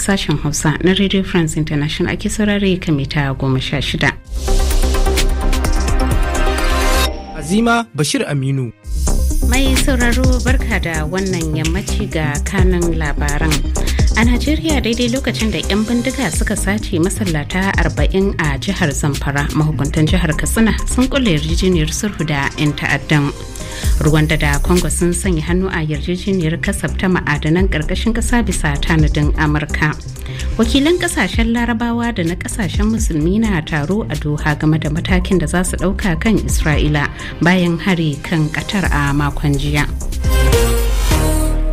sashen Hausa na Radio France International ake saurare kan mita 16. Azima Bashir Aminu. Mai sauraro barka da wannan yammaci ga kanan labaran. A Najeriya daidai lokacin da 'yan bindiga suka sace masallata 40 a jihar Zamfara, mahukuntan jihar Katsina sun kulle yarjejeniyar sulhu da 'yan ta'addan. Rwanda da Congo sun sanya hannu a yarjejeniyar kasafta ma'adanan ƙarƙashin ƙasa bisa tanadin Amurka. Wakilan ƙasashen Larabawa da na ƙasashen Musulmi na taro a Doha game da matakin da za su ɗauka kan Isra'ila bayan hari kan Qatar a makon jiya.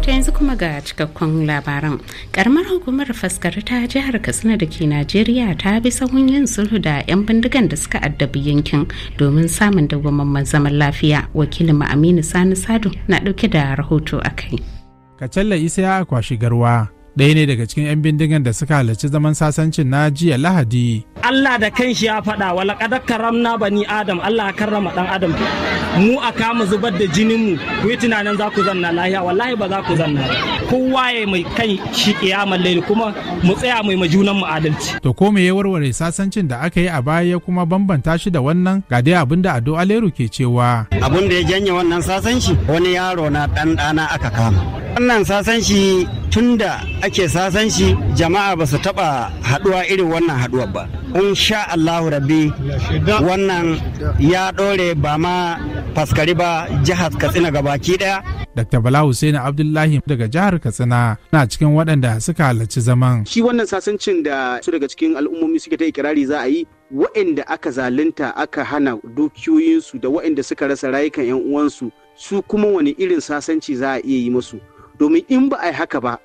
Ta yanzu kuma ga cikakkun labaran. Karamar hukumar faskari ta jihar Katsina da ke Najeriya ta bi sahun yin sulhu da 'yan bindigan da suka addabi yankin domin samun dawwammamen zaman lafiya. Wakilin Aminu Sani Sadu na ɗauke da rahoto a kai. Kacalla Isa ya kwashi garwa. Ɗaya ne daga cikin 'yan bindigan da suka halarci zaman sasancin na jiya Lahadi. Allah da kanshi ya faɗa wa laqad karramna bani Adam, Allah ya karrama ɗan Adam. Mu a kama zubar da jinin mu, ku yi tunanin za ku zanna lahiya, wallahi ba za ku zanna ba. Kowa ya mai kan shi kiyamar laili kuma mu tsaya mai majunan mu adalci. To ko me ya warware sasancin da aka yi a baya ya kuma bambanta shi da wannan? Ga dai abin da Ado Aleru ke cewa. Abin da ya janye wannan sasanci wani yaro na ɗan ɗana aka kama. Wannan sasanci tunda ake sasanci jama'a ba su taɓa haɗuwa irin wannan haɗuwar ba. Insha Allahu rabbi wannan ya ɗore ba ma faskari ba jihar Katsina gabaki ɗaya. Dr. Bala Hussein Abdullahi daga jihar Katsina na cikin waɗanda suka halarci zaman. Shi wannan sasancin da su daga cikin al'ummomi suke ta ikirari za a yi, waɗanda aka zalunta aka hana dukiyoyinsu da waɗanda suka rasa rayukan 'yan uwansu, su kuma wani irin sasanci za a iya yi musu. Domin in ba a yi haka ba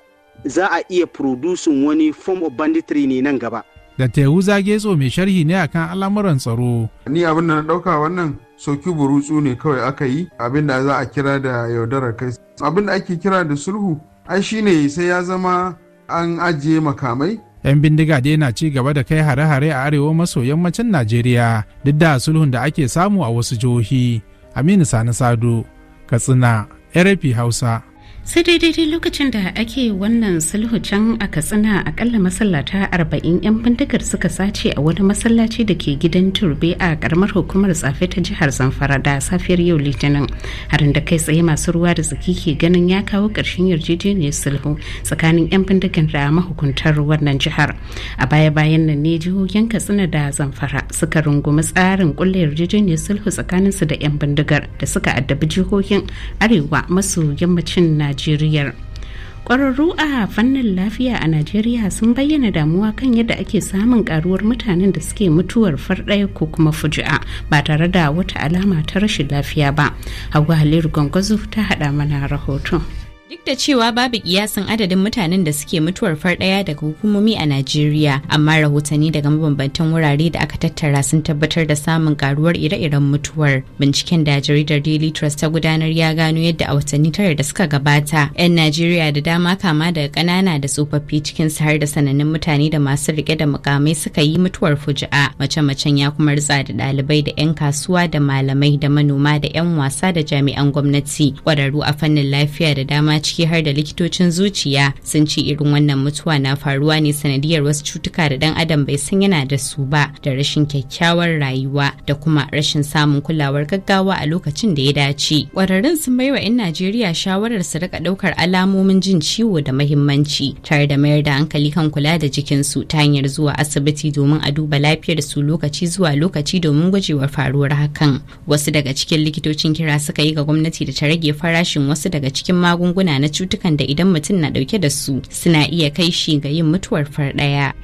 za a iya producing wani form of banditry ne nan gaba. Da Tehuza Getso mai sharhi ne akan al'amuran tsaro. Ni abin da na ɗauka wannan soki burutsu ne kawai aka yi, abin da za a kira da yaudarar kai. Abin da ake kira da sulhu ai shine sai ya zama an ajiye makamai. 'Yan bindiga dai na ci gaba da kai hare-hare a arewa maso yammacin Najeriya duk da sulhun da ake samu a wasu jihohi. Aminu Sani Sado, Katsina, RFI Hausa. Sai daidai lokacin da ake wannan sulhu can a Katsina akalla masallata 40 'yan bindigar suka sace a wani masallaci da ke gidan turbe a karamar hukumar tsafe ta jihar Zamfara da safiyar yau Litinin, harin da kai tsaye masu ruwa da tsaki ke ganin ya kawo ƙarshen yarjejeniyar sulhu tsakanin 'yan bindigar da mahukuntar wannan jihar. A baya-bayan nan ne jihohin Katsina da Zamfara suka rungumi tsarin kulle yarjejeniyar sulhu tsakaninsu da 'yan bindigar da suka addabi jihohin arewa maso yammacin Najeriya. Ƙwararru a fannin lafiya a Najeriya sun bayyana damuwa kan yadda ake samun karuwar mutanen da suke mutuwar farɗaya ko kuma fuji'a ba tare da wata alama ta rashin lafiya ba. Hauwa Haliru Gwangwazo ta haɗa mana rahoto. Duk da cewa babu kiyasin adadin mutanen da suke mutuwar farɗaya daga hukumomi a Najeriya, amma rahotanni daga mabambantan wurare da aka tattara sun tabbatar da samun karuwar ire-iren mutuwar. Binciken da jaridar Daily Trust ta gudanar ya gano yadda a watanni 9 da suka gabata, 'yan Najeriya da dama kama daga ƙanana da tsofaffi cikin su har da sanannun mutane da masu rike da mukamai suka yi mutuwar fuji'a. Mace-macen ya kuma ritsa da ɗalibai da 'yan kasuwa da malamai da manoma da 'yan wasa da jami'an gwamnati. Ƙwararru a fannin lafiya da dama ciki har da likitocin zuciya sun ce irin wannan mutuwa na faruwa ne sanadiyar wasu cutuka da dan adam bai san yana da su ba, da rashin kyakkyawar rayuwa da kuma rashin samun kulawar gaggawa a lokacin da ya dace. Ƙwararrun sun baiwa 'yan Najeriya shawarar su rika ɗaukar alamomin jin ciwo da mahimmanci tare da mayar da hankali kan kula da jikinsu ta hanyar zuwa asibiti domin a duba lafiyar su lokaci zuwa lokaci domin gujewa faruwar hakan. Wasu daga cikin likitocin kira suka yi ga gwamnati da ta rage farashin wasu daga cikin magunguna na cutukan da idan mutum na dauke da su suna iya kai shi ga yin mutuwar farɗaya.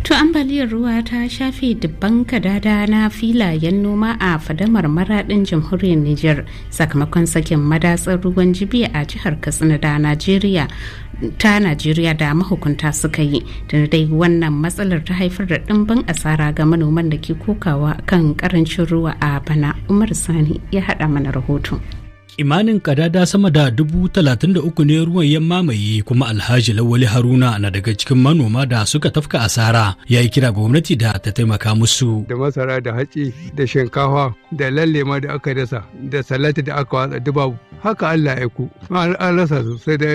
To ambaliyar ruwa ta shafe dubban kadada na filayen noma a fadamar maradin jamhuriyar Nijar sakamakon sakin madatsar ruwan jibi a jihar Katsina da Najeriya da mahukunta suka yi. Da dai wannan matsalar ta haifar da ɗimbin asara ga manoman da ke kokawa kan karancin ruwa a bana. Umar Sani ya haɗa mana rahoton. Kimanin kadada sama da 33,000 ne ruwan ya mamaye, kuma Alhaji Lawali Haruna na daga cikin manoma da suka tafka asara. Ya yi kira gwamnati da ta taimaka musu. Da masara da hatsi da shinkafa da lalle ma da aka dasa da salati da aka watsa dubabu. Haka Allah ya ku. An rasa su sai da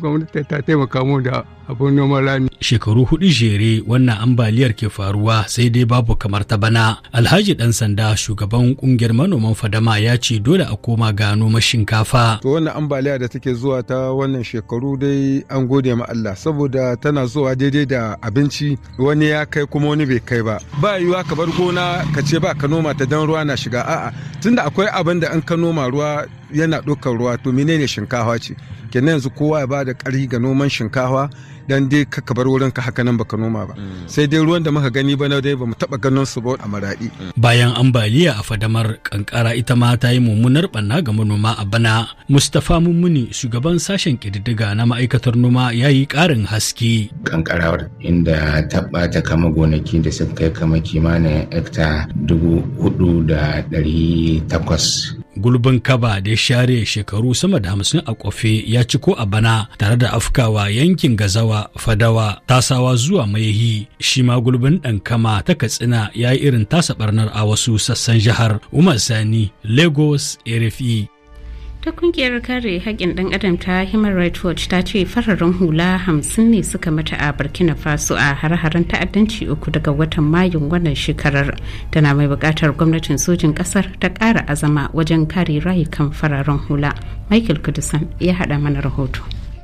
gwamnati ta taimaka mu da abun noman rani. shekaru 4 jere wannan ambaliyar ke faruwa sai dai babu kamar ta bana. Alhaji Dan Sanda shugaban kungiyar manoman fadama ya ce dole a koma ga noman shinkafa. To wannan ambaliya da take zuwa ta wannan shekaru dai an gode ma Allah saboda tana zuwa daidai da abinci, wani ya kai kuma wani bai kai ba. Ba yiwuwa ka bar gona ka ce ba ka noma ta dan ruwa na shiga, a'a tunda akwai abin da an ka noma ruwa yana ɗaukar ruwa, to menene shinkafa ce. Kenan yanzu kowa ya bada ƙarfi ga noman shinkafa dan dai ka bar wurin ka haka nan baka noma ba. Sai dai ruwan da muka gani bana dai bamu taba ganin su ba a Maradi. Bayan ambaliya a fadamar, kankara ita ma ta yi mummunar banna ga manoma a bana. Mustapha Mummuni shugaban sashen kididdiga na ma'aikatar noma ya yi ƙarin haske. Kankarawar inda ta ɓata kama gonaki da suka kai kama kimanin hekta 4,800. Gulbin kaba da ya share shekaru sama da 50 a Kofe ya ciko a bana tare da afkawa yankin Gazawa, Fadawa, Tasawa zuwa Mayahi. Shi ma gulbin Ɗankama ta Katsina ya yi irin tasa barnar a wasu sassan jihar. Umar Sani, Lagos, RFI. ta kungiyar kare haƙƙin ɗan adam ta Human Rights Watch ta ce fararen hula 50 ne suka mata a Burkina Faso a hare-haren ta'addanci 3 daga watan Mayun wannan shekarar. Tana mai buƙatar gwamnatin sojin ƙasar ta ƙara azama wajen kare rayukan fararen hula. Michael Kudusan ya haɗa mana rahoto.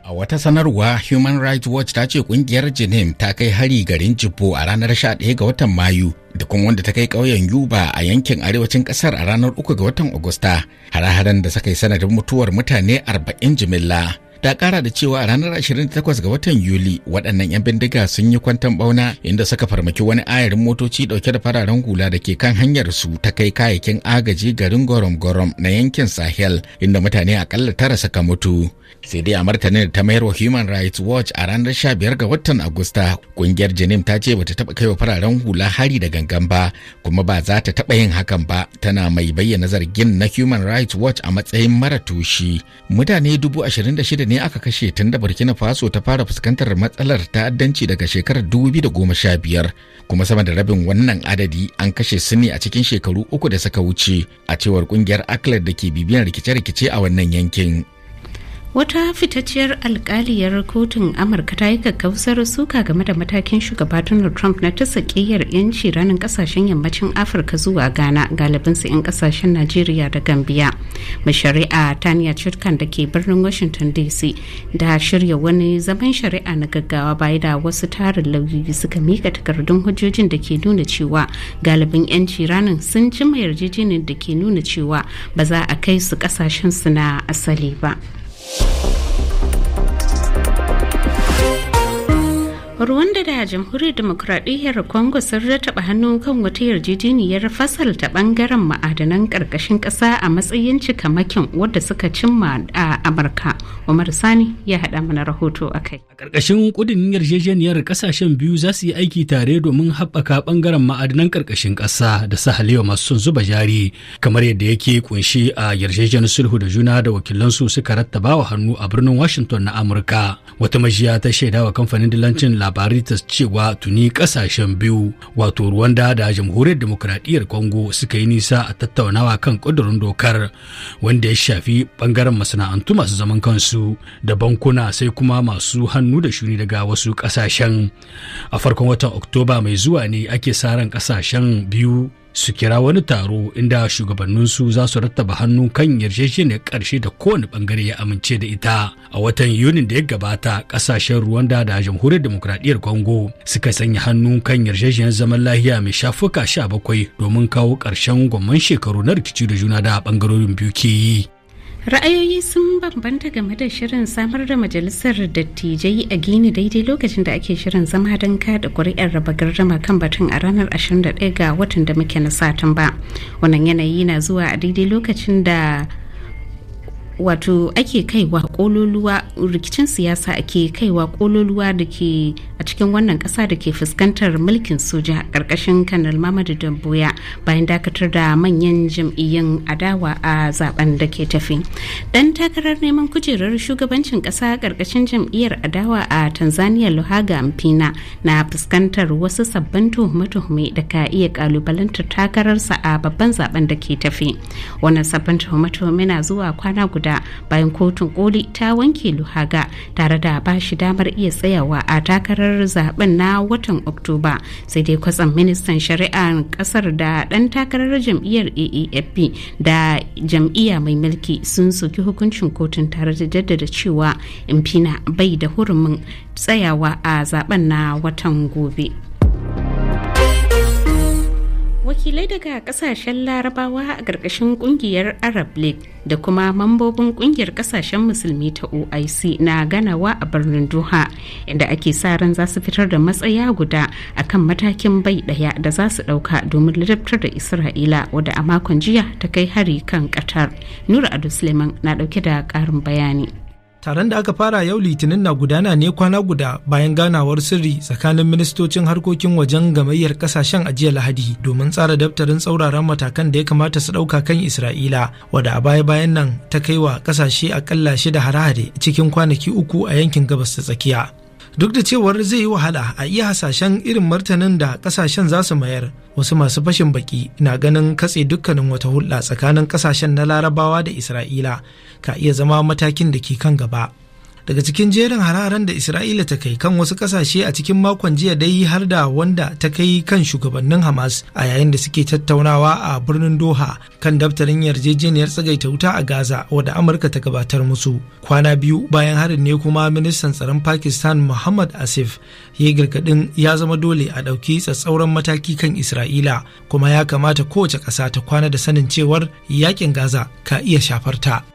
A wata sanarwa, Human Rights Watch ta ce kungiyar Jenim ta kai hari garin Jibbo a ranar 11 ga watan Mayu, da kuma wanda ta kai ƙauyen Yuba a yankin arewacin ƙasar a ranar 3 ga watan Agusta. Hare-haren da suka yi sanadin mutuwar mutane 40 jimilla. Ta ƙara da cewa a ranar 28 ga watan Yuli, waɗannan 'yan bindiga sun yi kwanton ɓauna inda suka farmaki wani ayarin motoci ɗauke da fararen hula da ke kan hanyar su ta kai kayayyakin agaji garin Gorom-Gorom na yankin Sahel, inda mutane akalla 9 suka mutu. Sai dai a martanin da ta mayar wa Human Rights Watch a ranar 15 ga watan Agusta, kungiyar Jenim ta ce bata taɓa kaiwa fararen hula hari da gangan ba, kuma ba za ta taɓa yin hakan ba, tana mai bayyana zargin na Human Rights Watch a matsayin mara tushi. Mutane 26,000 ne aka kashe tun da Burkina Faso ta fara fuskantar matsalar ta'addanci daga shekarar 2015, kuma sama da rabin wannan adadi an kashe su ne a cikin shekaru 3 da suka wuce, a cewar kungiyar ACLED da ke bibiyan rikice-rikice a wannan yankin. Wata fitacciyar alkaliyar kotun Amurka ta yi kakkausar suka game da matakin shugaba Donald Trump na ta sakiyar 'yanci ranar kasashen yammacin Afirka zuwa Ghana, galibinsu 'yan kasashen Najeriya da Gambia. Mai shari'a Tanya Chutkan da ke birnin Washington DC da shirya wani zaman shari'a na gaggawa bayan da wasu tarin lauyoyi suka mika takardun hujjojin da ke nuna cewa galibin 'yanci ranar sun cimma yarjejeniyar da ke nuna cewa ba za a kai su kasashen su na asali ba. Rwanda da Jamhuriyar Demokradiyyar Congo sun rataba hannu kan wata yarjejeniyar fasalta bangaren ma'adanan karkashin kasa a matsayin cikamakin wadda suka cimma a Amurka. Umar Sani ya haɗa mana rahoto akai. A karkashin kudin yarjejeniyar kasashen biyu za su yi aiki tare domin haɓaka bangaren ma'adanan karkashin kasa da sahalewa masu son zuba jari, kamar yadda yake kunshi a yarjejeniyar sulhu da juna da wakilansu suka rattaba wa hannu a birnin Washington na Amurka. Wata majiya ta shaidawa kamfanin dillancin labari ta cewa tuni kasashen biyu wato Rwanda da Jamhuriyar Demokradiyyar Congo suka yi nisa a tattaunawa kan kudurin dokar wanda ya shafi bangaren masana'antu masu zaman kansu da bankuna, sai kuma masu hannu da shuni daga wasu kasashen. A farkon watan Oktoba mai zuwa ne ake sa ran kasashen biyu su kira wani taro inda shugabanninsu za su rattaba hannu kan yarjejeniyar ƙarshe da kowane bangare ya amince da ita. A watan Yunin da ya gabata, ƙasashen Rwanda da Jamhuriyar Demokradiyyar Congo suka sanya hannu kan yarjejeniyar zaman lafiya mai shafuka 17 domin kawo ƙarshen gwamman shekaru na rikici da juna da bangarorin biyu ke yi. Ra'ayoyi sun bambanta game da shirin samar da majalisar dattijai a Gini daidai lokacin da ake shirin zama don kada kuri'ar raba gardama kan batun a ranar 21 ga watan da muke na Satumba. Wannan yanayi na zuwa a daidai lokacin da wato ake kaiwa kololuwa rikicin siyasa ake kaiwa kololuwa da ke a cikin wannan kasa da ke fuskantar mulkin soja karkashin kanal Mamadu Dambuya bayan dakatar da manyan jam'iyyun adawa a zaben da ke tafi. Dan takarar neman kujerar shugabancin kasa karkashin jam'iyyar adawa a Tanzania Luhaga Mpina na fuskantar wasu sabbin tuhume-tuhume da ka iya kalubalantar takararsa a babban zaben da ke tafi. Wannan sabbin tuhume-tuhume na zuwa kwana guda shida bayan kotun koli ta wanke Luhaga tare da ba shi damar iya tsayawa a takarar zaben na watan Oktoba. Sai dai kwatsam ministan shari'ar kasar da dan takarar jam'iyyar AAFP da jam'iyya mai mulki sun soki hukuncin kotun tare da jaddada cewa Impina bai da hurumin tsayawa a zaben na watan gobe. Wakilai daga kasashen larabawa a ƙarƙashin ƙungiyar Arab League da kuma mambobin ƙungiyar kasashen musulmi ta OIC na ganawa a birnin Doha, inda ake sa ran za su fitar da matsaya guda akan matakin bai ɗaya da za su ɗauka domin ladabtar da Isra'ila, wadda a makon jiya ta kai hari kan Qatar. Nura Ado Suleiman na ɗauke da ƙarin bayani. Taron da aka fara yau Litinin na gudana ne kwana guda bayan ganawar sirri tsakanin ministocin harkokin wajen gamayyar kasashen a jiya Lahadi domin tsara daftarin tsauraran matakan da ya kamata su ɗauka kan Isra'ila, wadda a baya-bayan nan ta kai wa kasashe akalla 6 hare-hare cikin kwanaki 3 a yankin gabas ta tsakiya. Duk da cewar zai yi wahala a iya hasashen irin martanin da kasashen za su mayar, wasu masu fashin baki na ganin katse dukkanin wata hulɗa tsakanin kasashen na Larabawa da Isra'ila ka iya zama matakin da ke kan gaba. Daga cikin jerin hararen da Isra'ila ta kai kan wasu kasashe a cikin makon jiya dai har da wanda ta kai kan shugabannin Hamas a yayin da suke tattaunawa a birnin Doha kan daftarin yarjejeniyar tsagaita wuta a Gaza wadda Amurka ta gabatar musu. Kwana biyu bayan harin ne kuma ministan tsaron Pakistan Muhammad Asif ya yi gargadin ya zama dole a ɗauki tsatsauran mataki kan Isra'ila, kuma ya kamata kowace ƙasa ta kwana da sanin cewar yakin Gaza ka iya shafar ta.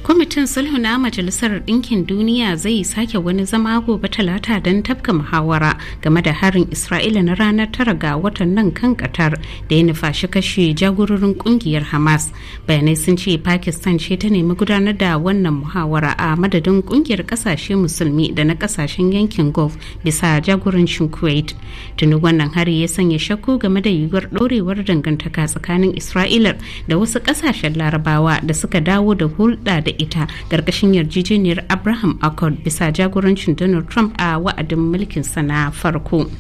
Kwamitin sulhu na Majalisar Ɗinkin Duniya zai sake wani zama gobe Talata don tafka muhawara game da harin Isra'ila na ranar 9 ga watan nan kan Qatar da ya nufashi kashe jagororin kungiyar Hamas. Bayanai sun ce Pakistan ce ta nemi gudanar da wannan muhawara a madadin kungiyar kasashe musulmi da na kasashen yankin Gulf bisa jagorancin Kuwait. Tuni wannan hari ya sanya shakku game da yiwuwar ɗorewar dangantaka tsakanin Isra'ila da wasu kasashen Larabawa da suka dawo da hulɗa da ita ƙarƙashin yarjejeniyar Abraham Accord bisa jagorancin Donald Trump a wa'adin mulkinsa na farko.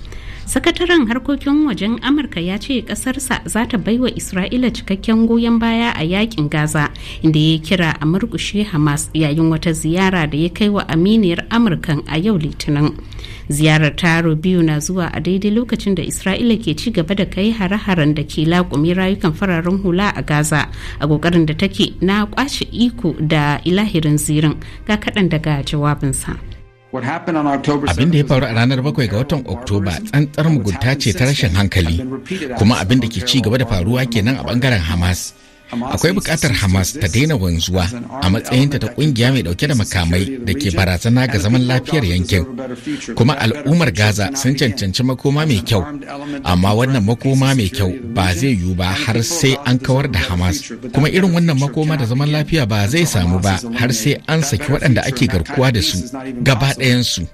Sakataren harkokin wajen Amurka ya ce ƙasarsa za ta baiwa Isra'ila cikakken goyon baya a yakin Gaza, inda ya kira a murƙushe Hamas yayin wata ziyara da ya kai wa aminiyar Amurkan a yau Litinin. Ziyarar taro biyu na zuwa a daidai lokacin da Isra'ila ke ci gaba da kai hare-haren da ke laƙumi rayukan fararen hula a Gaza a ƙoƙarin da take na ƙwace iko da ilahirin zirin. Ga kaɗan daga jawabinsa. Abin da ya faru a ranar 7 ga watan Oktoba tsantsar mugunta ce ta rashin hankali, kuma abin da ke ci gaba da faruwa kenan a bangaren Hamas. Akwai bukatar Hamas ta daina wanzuwa a matsayinta ta kungiya mai dauke da makamai da ke barazana ga zaman lafiyar yankin, kuma al'ummar Gaza sun cancanci makoma mai kyau, amma wannan makoma mai kyau ba zai yiwu ba har sai an kawar da Hamas, kuma irin wannan makoma da zaman lafiya ba zai samu ba har sai an saki waɗanda ake garkuwa da su gaba ɗayansu,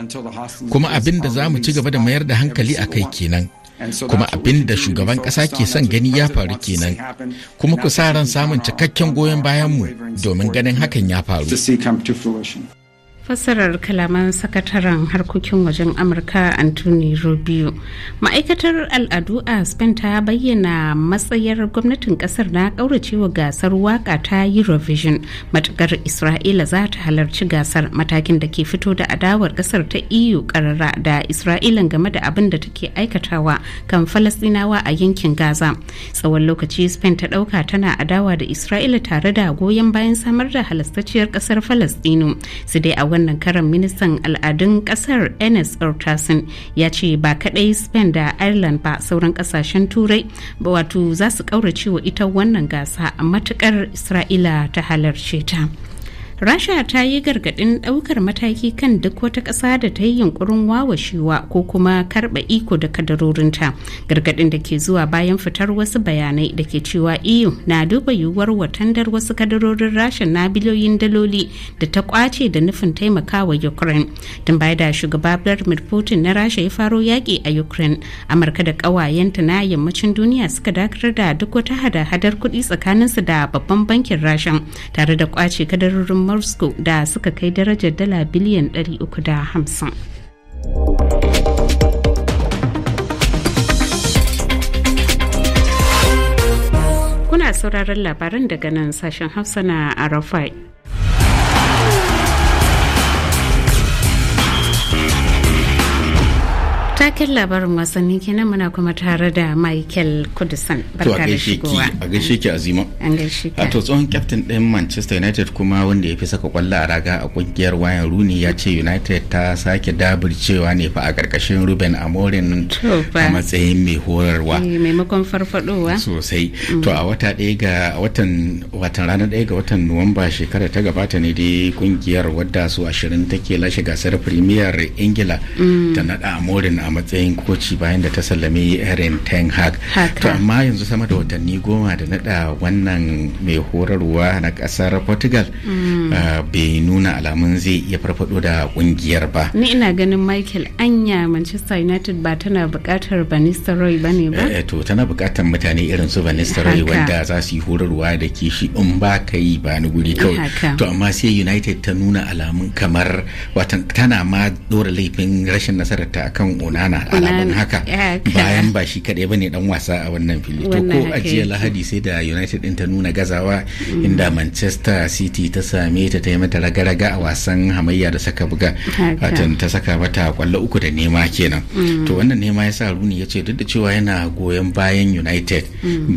kuma abin da za mu ci gaba da mayar da hankali a kai kenan. Kuma abin da shugaban ƙasa ke son gani ya faru kenan, kuma ku sa ran samun cikakken goyon bayanmu domin ganin hakan ya faru. Fassarar kalaman sakataren harkokin wajen Amurka Anthony Rubio. Ma'aikatar al'adu a Spain ta bayyana matsayar gwamnatin kasar na kauracewa gasar waka ta Eurovision matukar Isra'ila za ta halarci gasar, matakin da ke fito da adawar kasar ta EU karara da Isra'ilan game da abin da take aikatawa kan Falastinawa a yankin Gaza. Tsawon lokaci Spain ta dauka tana adawa da Isra'ila tare da goyon bayan samar da halastacciyar kasar Falastinu. Su dai a wannan karan ministan al'adun kasar Enes Urtasun ya ce ba kadai Spain da Ireland ba, sauran kasashen turai ba wato za su kaurace wa ita wannan gasa a matukar Isra'ila ta halarce ta. Rasha ta yi gargadin daukar mataki kan duk wata ƙasa da ta yi yunkurin wawashewa ko kuma karɓa iko da kadarorinta, gargadin da ke zuwa bayan fitar wasu bayanai da ke cewa EU na duba yiwuwar watandar wasu kadarorin Rasha na biliyoyin daloli da ta kwace da nufin taimakawa Ukraine. Tun baya da shugaba Vladimir Putin na Rasha ya faro yaƙi a Ukraine, Amurka da ƙawayenta na yammacin duniya suka dakatar da duk wata hada-hadar kuɗi tsakaninsu da babban bankin Rasha tare da kwace kadarorin Moscow da suka kai darajar dala biliyan 350. Kuna sauraron labaran daga nan sashen Hausa na Arafai. Taken labarin wasanni kenan muna kuma tare da Michael Kudusan. Barka da shigowa. A gaishe ki Azima. An gaishe ka. To tsohon captain din Manchester United kuma wanda ya fi saka kwallo a raga a kungiyar Wayne Rooney ya ce United ta sake dabircewa ne fa a karkashin Ruben Amorim a matsayin mai horarwa. Maimakon farfadowa. Sosai. To a wata ɗaya ga ranar 1 ga watan Nuwamba shekarar ta gabata ne dai kungiyar wadda su 20 take lashe gasar Premier Ingila ta nada Amorim a matsayin koci bayan da ta sallame Erin ten Hag. To amma yanzu sama da watanni 10 da nada wannan mai horarwa na kasar Portugal bai nuna alamun zai iya farfado da kungiyar ba. Ni ina ganin Michael anya Manchester United ba tana bukatar Van Nistelrooy bane ba? To tana bukatar mutane irin su Van Nistelrooy wanda za su yi horarwa da kishi in ba kai ba ni guri kawai. To amma sai United ta nuna alamun kamar watan tana ma dora laifin rashin nasarar ta akan Onana alamun haka bayan ba shi kadai bane dan wasa a wannan fili. To ko a jiya Lahadi sai da United din ta nuna gazawa inda Manchester City ta same ta yi mata raga-raga a wasan hamayya da saka buga watan ta saka mata kwallo 3 da nema kenan. To wannan nema yasa Rooney ya ce duk da cewa yana goyon bayan United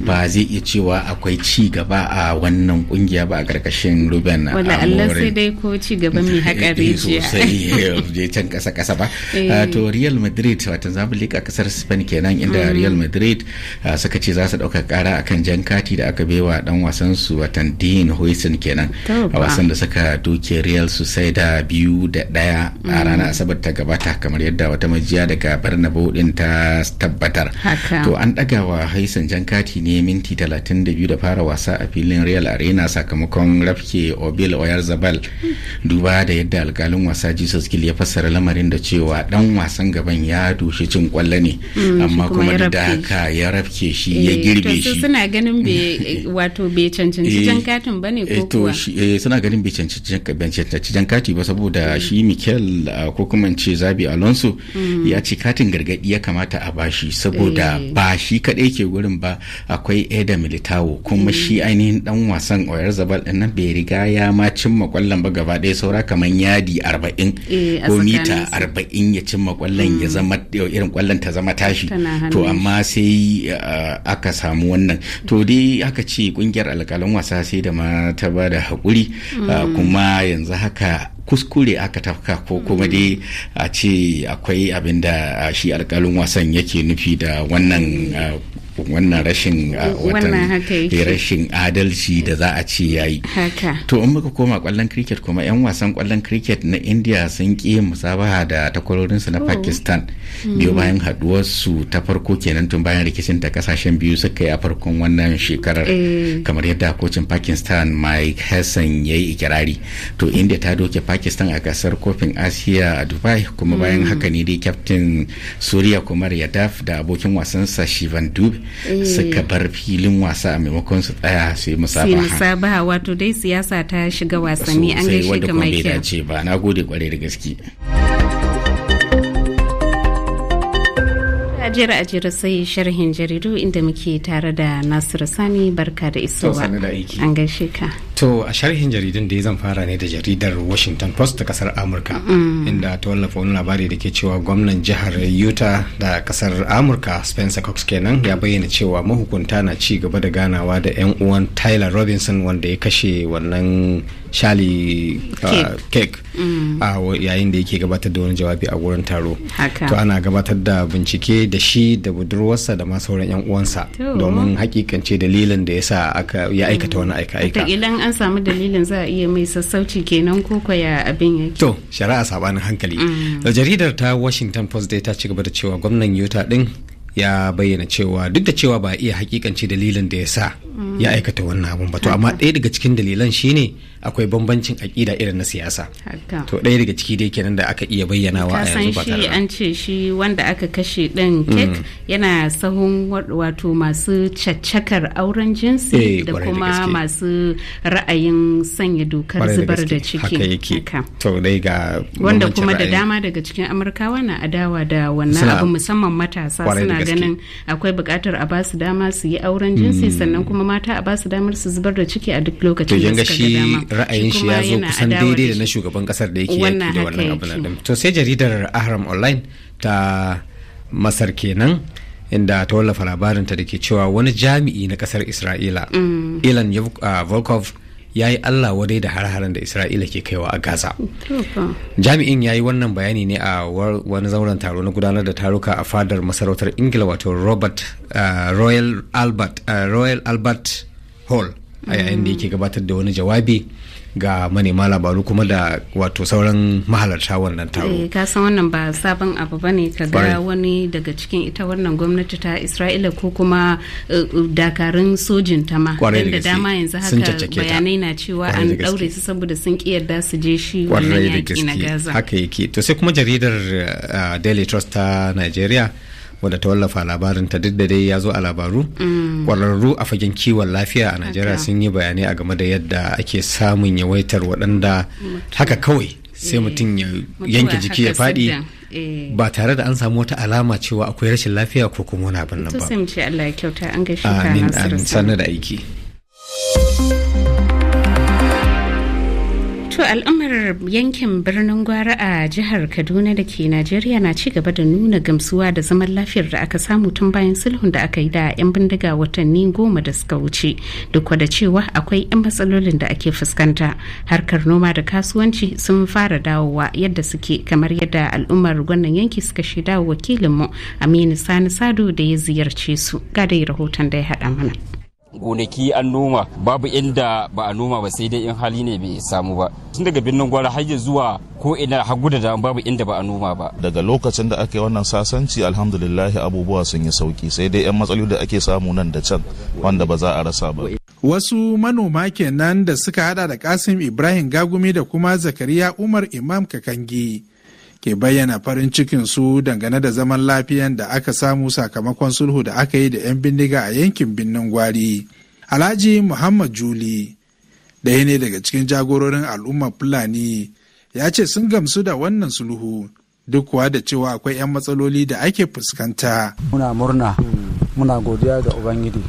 ba zai iya cewa akwai ci gaba a wannan kungiya ba a karkashin Ruben Amorim. Wala Allah sai dai ko ci gaban mai haƙa rijiya. Sosai can kasa ba. To Real Madrid watan zamu lika kasar Spain kenan inda Real Madrid suka ce za su dauka kara akan jan kati da aka baiwa dan wasan su watan Dean Huijsen kenan a wasan da suka doke Real Sociedad 2-1 a ranar Asabar ta gabata kamar yadda wata majiya daga Bernabeu din ta tabbatar. To an daga wa Huijsen jan kati ne minti 32 da fara wasa a filin Real Arena sakamakon rafke Obil Oyarzabal duba da yadda alkalin wasa Jesus Gil ya fassara lamarin da cewa dan wasan gaban ya dushe cin kwallo ne amma kuma da haka ya rafke shi ya girbe shi. Suna ganin bai cancanci jan katin bane ko kuwa? Suna ganin bai cancanci jan kati ba saboda shi Mikel ko kuma ce Zabi Alonso ya ce katin gargadi ya kamata a bashi saboda ba shi kadai ke gurin ba, akwai Eder Militao kuma shi ainihin dan wasan Oyarzabal din nan bai riga ya ma cimma kwallon ba gaba ɗaya saura kamar yadi 40 ko mita 40 ya cimma kwallon ya zama irin kwallon ta zama tashi. To amma sai aka samu wannan to dai aka ce kungiyar alƙalan wasa sai da ma ta ba da haƙuri kuma yanzu haka kuskure aka tafka ko kuma dai a ce akwai abin da shi alƙalin wasan yake nufi da wannan rashin rashin adalci da za a ce yayi. To in muka koma kwallon cricket kuma yan wasan kwallon cricket na India sun ki musabaha da takwarorinsu na Pakistan biyo bayan haduwar su ta farko kenan tun bayan rikicin da kasashen biyu suka yi a farkon wannan shekarar kamar yadda kocin Pakistan Mike Hassan yayi ikirari. To India ta doke Pakistan a gasar kofin Asiya a Dubai kuma bayan haka ne dai captain Surya Kumar Yadav da abokin wasansa Shivan Dube suka bar filin wasa a maimakon su tsaya su yi musabaha. Wato dai siyasa ta shiga wasanni an gaishe ka mai kyau. Dace ba na gode kwarai da gaske. Ajiyar sai sharhin jaridu inda muke tare da Nasiru Sani, barka da isowa. An gaishe ka. To a sharhin jaridun da zan fara ne da jaridar Washington Post ta kasar Amurka inda ta wallafa wani labari da ke cewa gwamnan jihar Utah da kasar Amurka Spencer Cox kenan ya bayyana cewa mahukunta na ci gaba da ganawa da 'yan uwan Tyler Robinson wanda ya kashe wannan Charlie Cake yayin da yake gabatar da wani jawabi a wurin taro. To ana gabatar da bincike da shi da budurwarsa da ma sauran 'yan uwansa domin hakikance dalilin da yasa ya aikata wani aika-aika. An samu dalilin za a iya mai sassauci kenan ko kwaya abin yake. To shari'a sabanin hankali. Jaridar ta Washington Post dai ta ci gaba da cewa gwamnan Utah din ya bayyana cewa duk da cewa ba iya hakikanci dalilin da ya sa ya aikata wannan abun ba to amma ɗaya daga cikin dalilan shine akwai bambancin aƙida irin na siyasa. To ɗaya daga ciki dai kenan da aka iya bayyanawa a yanzu ba tare da an ce shi wanda aka kashe ɗin Kek yana sahun wato masu caccakar auren jinsi da kuma masu ra'ayin sanya dokar zubar da ciki. Haka. To dai ga wanda kuma da dama daga cikin Amurkawa na adawa da wannan abu musamman matasa suna ganin akwai buƙatar a ba su dama su yi auren jinsi sannan kuma mata a ba su damar su zubar da ciki a duk lokacin da suka ga dama. Ra'ayin shi ya zo kusan daidai da na shugaban kasar da yake yaki da wannan abu nan. To sai jaridar Ahram Online ta Masar kenan, inda ta wallafa labarinta da ke cewa wani jami'i na kasar Isra'ila, Ilan Volkov, ya yi Allah wadai da har-haren da Isra'ila ke kaiwa a Gaza. Jami'in ya yi wannan bayani ne a wani zauren taro na gudanar da taruka a fadar masarautar Ingila, wato Royal Albert Hall, a yayin da yake gabatar da wani jawabi ga manema labaru kuma da wato sauran mahalarta wannan taro. Ka san wannan ba sabon abu bane ka ga wani daga cikin ita wannan gwamnati ta Isra'ila ko kuma dakarun sojin ta ma da dama yanzu haka bayanai na cewa an daure su saboda sun ki yarda su je shi wannan yaki na Gaza. Haka yake. To sai kuma jaridar Daily Trust ta Najeriya, wadda ta wallafa labarinta duk da dai ya zo a labaru. Kwararru a fagen kiwon lafiya a Najeriya sun yi bayanai a game da yadda ake samun yawaitar waɗanda haka kawai sai mutum ya yanke jiki ya faɗi ba tare da an samu wata alama cewa akwai rashin lafiya ko kuma wani abin nan ba. To sai mu ce Allah ya kyauta, an gaishe ka Nasiru. Sannu da aiki. To al'ummar yankin birnin Gwara a jihar Kaduna da ke Najeriya na ci gaba da nuna gamsuwa da zaman lafiyar da aka samu tun bayan sulhun da aka yi da 'yan bindiga watanni 10 da suka wuce, duk da cewa akwai 'yan matsalolin da ake fuskanta. Harkar noma da kasuwanci sun fara dawowa yadda suke, kamar yadda al'ummar wannan yanki suka shaida wakilinmu Aminu Sani Sado da ya ziyarce su. Ga dai rahoton da ya haɗa mana. Gonaki an noma, babu inda ba a noma ba, sai dai in hali ne bai samu ba. Tun daga birnin Gwara har zuwa ko ina hagu da dama babu inda ba a noma ba. Daga lokacin da aka yi wannan sasanci, alhamdulillah abubuwa sun yi sauki, sai dai 'yan matsaloli da ake samu nan da can wanda ba za a rasa ba. Wasu manoma kenan da suka hada da Kasim Ibrahim Gagumi da kuma Zakariya Umar Imam Kakangi ke bayyana farin cikin su dangane da zaman lafiyan da aka samu sakamakon sulhu da aka yi da 'yan bindiga a yankin Birnin Gwari. Alhaji Muhammad Juli, ɗaya ne daga cikin jagororin al'ummar Fulani, ya ce sun gamsu da wannan sulhu duk kuwa da cewa akwai 'yan matsaloli da ake fuskanta. Muna murna, muna godiya ga Ubangiji,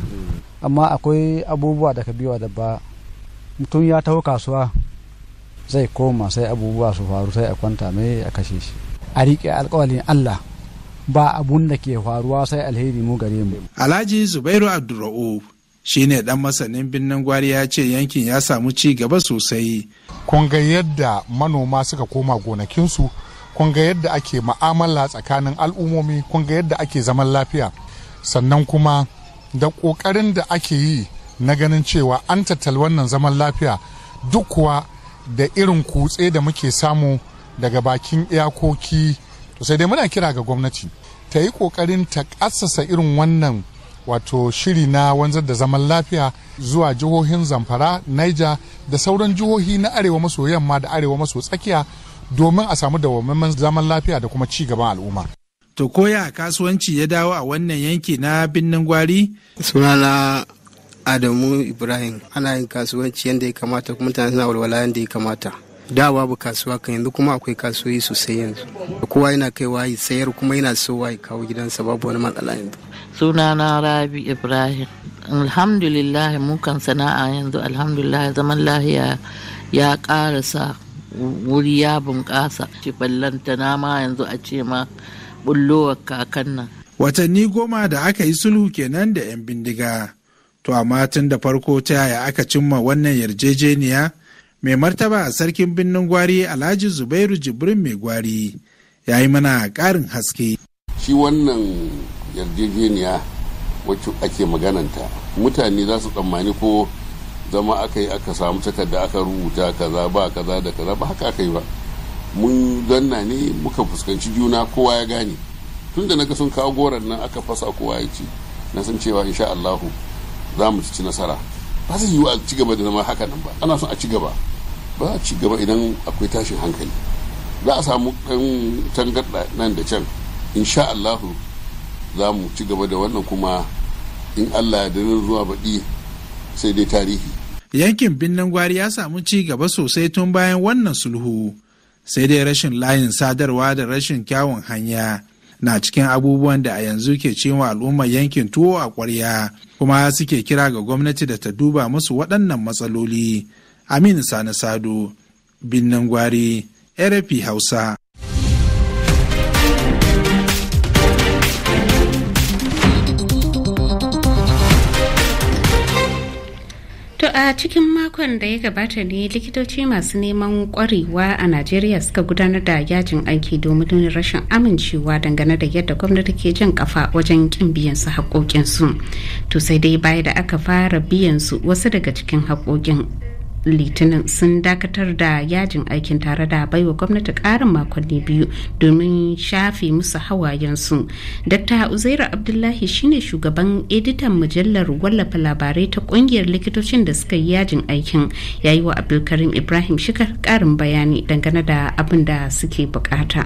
amma akwai abubuwa da ka biwa da ba mutum ya taho kasuwa zai koma sai abubuwa su faru sai a kwanta mai a kashe shi. A riƙe alƙawalin Allah, ba abun da ke faruwa sai alheri mu gare mu. Alhaji Zubairu Abdurra'uf shi ne ɗan masanin Birnin Gwari, ya ce yankin ya samu ci gaba sosai. Kun ga yadda manoma suka koma gonakinsu, kun ga yadda ake ma'amala tsakanin al'ummomi, kun ga yadda ake zaman lafiya, sannan kuma da ƙoƙarin da ake yi na ganin cewa an tattali wannan zaman lafiya, duk kuwa da irin kutse da muke samu daga bakin iyakoki. To sai dai muna kira ga gwamnati ta yi ƙoƙarin ta ƙassasa irin wannan wato shiri na wanzar da zaman lafiya zuwa jihohin Zamfara, Niger da sauran jihohi na arewa maso yamma da arewa maso tsakiya domin a samu dawwammamen zaman lafiya da kuma ci gaban al'umma. To koya kasuwanci ya dawo a wannan yanki na Birnin Gwari? Sunana Adamu Ibrahim. Ana yin kasuwanci yadda ya kamata kuma mutane suna walwala yadda ya kamata. Da babu kasuwa kan, yanzu kuma akwai kasuwoyi sosai yanzu. Kowa yana kaiwa ya sayar kuma yana sowa ya kawo gidansa, babu wani matsala yanzu. Sunana Rabi Ibrahim. Alhamdulillah mu kan sana'a yanzu, alhamdulillah zaman lahiya ya ƙarasa, wuri ya bunƙasa. Ci ballantana ma yanzu a ce ma bullowar kakan nan. Watanni 10 da aka yi sulhu kenan da 'yan bindiga. To amma tun da farko ta yaya aka cimma wannan yarjejeniya? Mai martaba a sarkin Birnin Gwari Alhaji Zubairu Jibrin Mai Gwari ya yi mana ƙarin haske. Shi wannan yarjejeniya wacce ake magananta, mutane za su tsammani ko zama aka yi aka samu takarda aka rubuta kaza ba kaza da kaza, ba haka aka yi ba. Mun zanna ne muka fuskanci juna, kowa ya gane. Tun da naga sun kawo goron nan aka fasa, kowa ya ci, na san cewa insha Allahu za mu ci nasara. Ba zai yiwu a ci gaba da zama haka nan ba, ana son a ci gaba. Ba a ci gaba idan akwai tashin hankali, za a samu ɗan tangarɗa nan da can. Insha Allahu za mu ci gaba da wannan, kuma in Allah ya dana zuwa baɗi sai dai tarihi. Yankin Birnin Gwari ya samu ci gaba sosai tun bayan wannan sulhu, sai dai rashin layin sadarwa da rashin kyawun hanya na cikin abubuwan da a yanzu ke cewa al'ummar yankin tuwo a ƙwarya, kuma suke kira ga gwamnati da ta duba musu waɗannan matsaloli. Aminu Sani Sado, Birnin Gwari, RFI Hausa. a cikin makon da ya gabata ne likitoci masu neman kwarewa a Najeriya suka gudanar da yajin aiki domin nuna rashin amincewa dangane da yadda gwamnati ke jan kafa wajen kin biyan su haƙoƙinsu. To sai dai baya da aka fara biyan su wasu daga cikin haƙoƙin, litinin sun dakatar da yajin aikin tare da baiwa gwamnati ƙarin makonni 2 domin shafe musu hawayensu. Dr. Uzairu Abdullahi shine shugaban editan mujallar wallafa labarai ta ƙungiyar likitocin da suka yi yajin aikin, yayi wa Abdulkarim Ibrahim Shikar ƙarin bayani dangane da abin da suke bukata.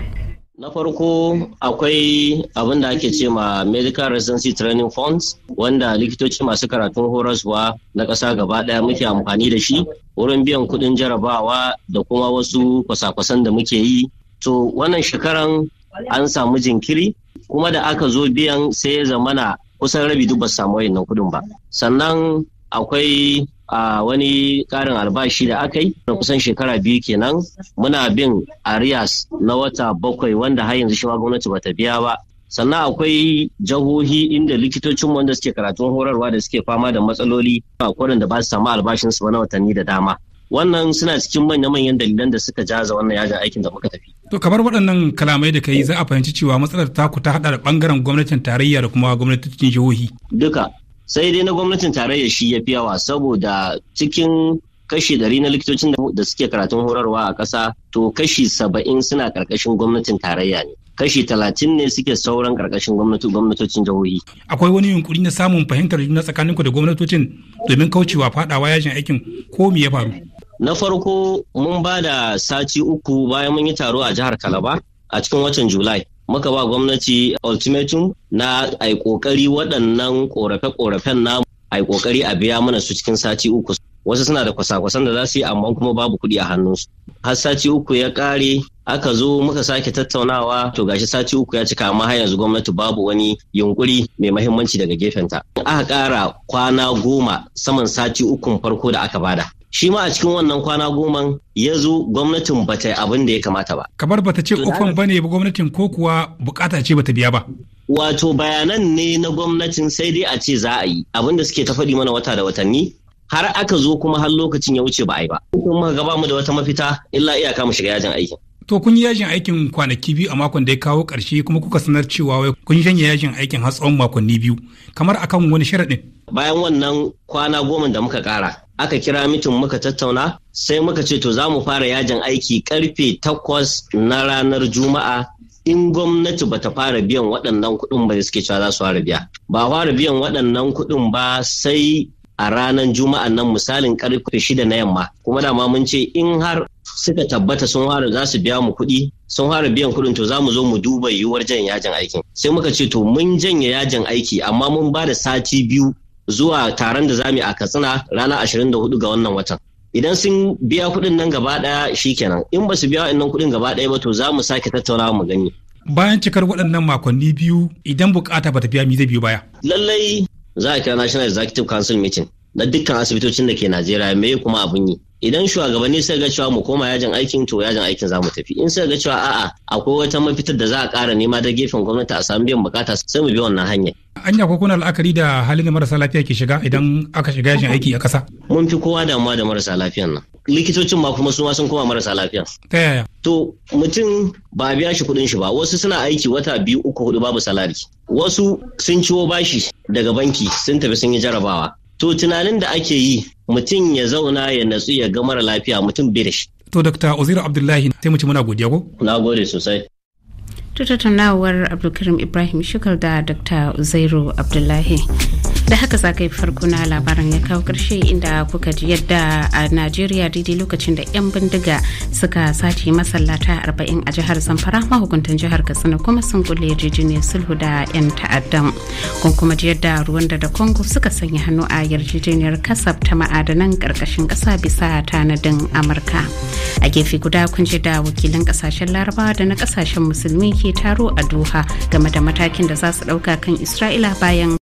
Na farko akwai abin da ake ce ma Medical Residency Training Funds, wanda likitoci masu karatun horaswa na ƙasa gaba ɗaya muke amfani da shi wurin biyan kuɗin jarabawa da kuma wasu kwasa-kwasan da muke yi. To wannan shekaran an samu jinkiri, kuma da aka zo biyan sai ya zamana kusan rabi duk ba su samu wayannan kuɗin ba. Sannan akwai wani ƙarin albashi da aka yi na kusan shekara 2 kenan muna bin arias na wata 7 wanda har yanzu shi ma gwamnati bata biya ba. Sannan akwai jihohi inda likitocin wanda suke karatun horarwa da suke fama da matsaloli a kwarin da ba su samu albashinsu ba na watanni da dama. Wannan suna cikin manya-manyan dalilan da suka jaza wannan yajin aikin da muka tafi. To kamar waɗannan kalamai da kai za a fahimci cewa matsalar taku ta haɗa da ɓangaren gwamnatin tarayya da kuma gwamnatocin jihohi. Duka. Sai dai na gwamnatin tarayya shi ya fi yawa, saboda cikin kashi 100 na likitocin da suke karatun horarwa a ƙasa to kashi 70 suna ƙarƙashin gwamnatin tarayya ne, kashi 30 ne suke sauran ƙarƙashin gwamnatocin jihohi. Akwai wani yunkuri na samun fahimtar juna tsakaninku da gwamnatocin domin kaucewa faɗawa yajin aikin, ko me ya faru? Na farko mun ba da sati 3 bayan mun yi taro a jihar Calabar a cikin watan Julai. Muka ba gwamnati ultimatum na ai kokari waɗannan korafe-korafen namu ai kokari a biya mana su cikin sati 3. Wasu suna da kwasa-kwasan da za su yi amma kuma babu kuɗi a hannunsu. Har sati 3 ya ƙare aka zo muka sake tattaunawa, to gashi sati 3 ya cika amma har yanzu gwamnati babu wani yunkuri mai mahimmanci daga gefenta. Aka ƙara kwana 10 saman sati 3 farko da aka bada. Shi ma a cikin wannan kwana 10 ya zo gwamnatin bata yi abin da ya kamata ba. Kamar bata ce ukun bane ba gwamnatin, ko kuwa bukata ce bata biya ba? Wato bayanan ne na gwamnatin, sai dai a ce za a yi abin da suke ta faɗi mana wata da watanni, har aka zo kuma har lokacin ya wuce ba a yi ba. Kuma gaba mu da wata mafita illa iyaka mu shiga yajin aikin. To kun yi yajin aikin kwanaki 2 a makon da ya kawo ƙarshe, kuma kuka sanar cewa wai kun janye yajin aikin har tsawon makonni 2. Kamar akan wani sharaɗin? Bayan wannan kwana 10 da muka ƙara, aka kira mitin muka tattauna, sai muka ce to za mu fara yajin aiki karfe 8 na ranar Juma'a in gwamnati bata fara biyan waɗannan kuɗin ba da suke cewa za su fara biya. Ba fara biyan waɗannan kuɗin ba sai a ranar Juma'a nan misalin karfe 6 na yamma. Kuma dama mun ce in har suka tabbata sun fara za su biya mu kuɗi, sun fara biyan kuɗin, to za mu zo mu duba yiwuwar jan yajin aikin. Sai muka ce to mun janye yajin aiki amma mun ba da sati 2 zuwa taron da zamu yi a Katsina ranar 24 ga wannan watan. Idan sun biya kuɗin nan gaba ɗaya shikenan, in ba su biya wannan kuɗin gaba ɗaya ba to za mu sake tattaunawa mu gani. Bayan cikar waɗannan makonni 2 idan bukata bata biya, mi zai biyo baya? Lallai za a kira National Executive Council meeting na dukkan asibitocin da ke Najeriya, me kuma abun yi. Idan shugabanni sai ga cewa mu koma yajin aikin, to yajin aikin za mu tafi. In sai ga cewa a'a akwai wata mafitar da za a ƙara nema da gefen gwamnati a samu biyan bukata, sai mu bi wannan hanyar. Anya ko kuna la'akari da halin da marasa lafiya ke shiga idan aka shiga yajin aiki a ƙasa? Mun fi kowa damuwa da marasa lafiyan nan. Likitocin ma kuma su ma sun koma marasa lafiya. Ta yaya? To mutum ba a biya shi kuɗin shi ba, wasu suna aiki wata 2, 3, 4 babu salari. Wasu sun ciwo bashi daga banki sun tafi sun yi jarabawa. To tunanin da ake yi mutum ya zauna ya natsu ya ga mara lafiya, mutum bai da shi. To Dr. Uzairu Abdullahi sai mu ci muna godiya ko? Na gode sosai. Tattaunawar Abdulkarim Ibrahim Shikar da Dr. Uzairu Abdullahi. Da haka zakai farko na labaran ya kawo karshe, inda kuka ji yadda a Najeriya daidai lokacin da 'yan bindiga suka sace masallata 40 a jihar Zamfara, mahukuntan jihar Katsina kuma sun kulle yarjejeniyar sulhu da 'yan ta'addan. Kun kuma ji yadda Rwanda da Congo suka sanya hannu a yarjejeniyar kasafta ma'adanan karkashin kasa bisa tanadin Amurka. A gefe guda kun ji da wakilan kasashen Larabawa da na kasashen Musulmi ke taro a Doha game da matakin da za su dauka kan Isra'ila bayan